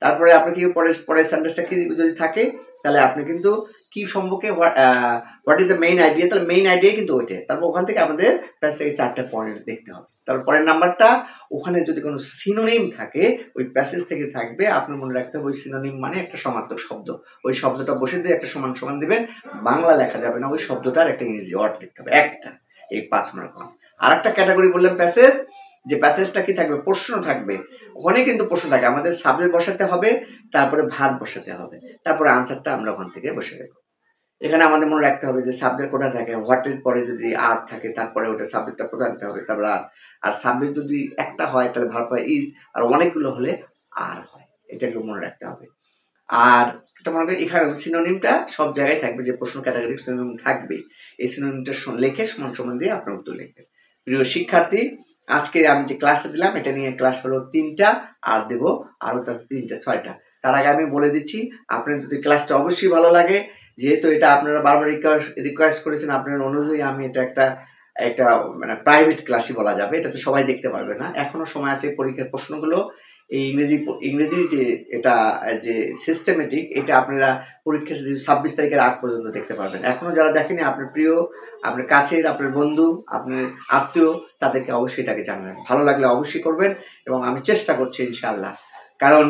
তারপরে আপনি কি পরের সেন্টেন্সটা কি যদি থাকে, তাহলে আপনি কিন্তু কি সম্পর্কে what is the main idea, তাহলে মেইন আইডিয়া কিন্তু ওইটাই। তারপর ওখান থেকে আমাদের প্যাসেজ থেকে 4টা পয়েন্ট দেখতে হবে। তারপর পরের নাম্বারটা, ওখানে যদি কোনো সিনোনিম থাকে ওই প্যাসেজ থেকে থাকবে, আপনার মনে রাখতে হবে ওই সিনোনিম মানে একটা সমার্থক শব্দ, ওই শব্দটা বসে দিয়ে একটা সমান সমান দিবেন, বাংলা লেখা যাবে না, ওই শব্দটার একটা ইংরেজি ওয়ার্ড লিখতে হবে একটা। এই 5 নম্বর। আর একটা ক্যাটাগরি বললাম প্যাসেজ, যে প্যাসেজটা কি থাকবে, প্রশ্ন থাকবে, ওখানে কিন্তু প্রশ্ন থাকে, আমাদের সাবজেক্ট বসাতে হবে, তারপরে ভার্ব বসাতে হবে, তারপরে আনসারটা আমরা ওখান থেকে বসে দেবো। এখানে আমাদের মনে রাখতে হবে যে সাবজেক্ট কোথায় থাকে, হোয়াট এর পরে যদি আর থাকে, তারপরে ওটা সাবজেক্টটা কোথায় দিতে হবে, তারপরে আর সাবজেক্ট যদি একটা হয় তাহলে ভার্ব হয় ইজ, আর অনেকগুলো হলে আর হয়, এটাকে মনে রাখতে হবে। আর এটা মনে করি এখানে সিনোনিমটা সব জায়গায় থাকবে, যে প্রশ্ন ক্যাটাগরি সিনোনিম থাকবে, এই সিনোনিমটা লিখে সমান সমান দিয়ে আপনার উত্তর লিখবেন। প্রিয় শিক্ষার্থী, আজকে আমি যে ক্লাসটা দিলাম এটা নিয়ে ক্লাস হলো 3টা, আর দেব আরো 3টা 6টা। তার আগে আমি বলে দিচ্ছি, আপনার যদি ক্লাসটা অবশ্যই ভালো লাগে, যেহেতু এটা আপনারা বারবার রিকোয়েস্ট করেছেন, আপনার অনুযায়ী আমি এটা একটা মানে প্রাইভেট ক্লাসই বলা যাবে, এটা তো সবাই দেখতে পারবে না, এখনো সময় আছে পরীক্ষার প্রশ্নগুলো এই ইংরেজি যে এটা যে সিস্টেমেটিক, এটা আপনারা পরীক্ষার 26 তারিখের আগ পর্যন্ত দেখতে পারবেন। এখনো যারা দেখেনি, আপনার প্রিয়, আপনার কাছের, আপনার বন্ধু, আপনার আত্মীয়, তাদেরকে অবশ্যই এটাকে জানাবেন। ভালো লাগলে অবশ্যই করবেন, এবং আমি চেষ্টা করছি ইনশাআল্লাহ, কারণ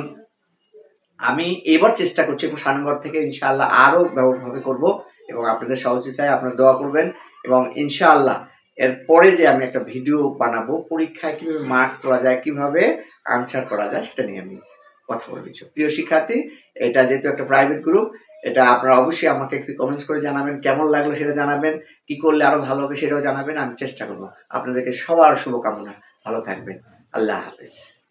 আমি এবার চেষ্টা করছি এবং সামনের থেকে ইনশাআল্লাহ আরো ব্যাপকভাবে করব, এবং আপনাদের সহযোগিতায় আপনারা দোয়া করবেন, এবং ইনশাআল্লাহ এরপরে যে আমি একটা ভিডিও বানাবো পরীক্ষায় কিভাবে মার্ক তোলা যায়, কিভাবে আনসার করা যায়, সেটা নিয়ে আমি কথা বলবো। প্রিয় শিক্ষার্থী, এটা যেহেতু একটা প্রাইভেট গ্রুপ, এটা আপনারা অবশ্যই আমাকে একটু কমেন্টস করে জানাবেন, কেমন লাগলো সেটা জানাবেন, কি করলে আরো ভালো হবে সেটাও জানাবেন। আমি চেষ্টা করব। আপনাদেরকে সবার শুভকামনা, ভালো থাকবেন, আল্লাহ হাফেজ।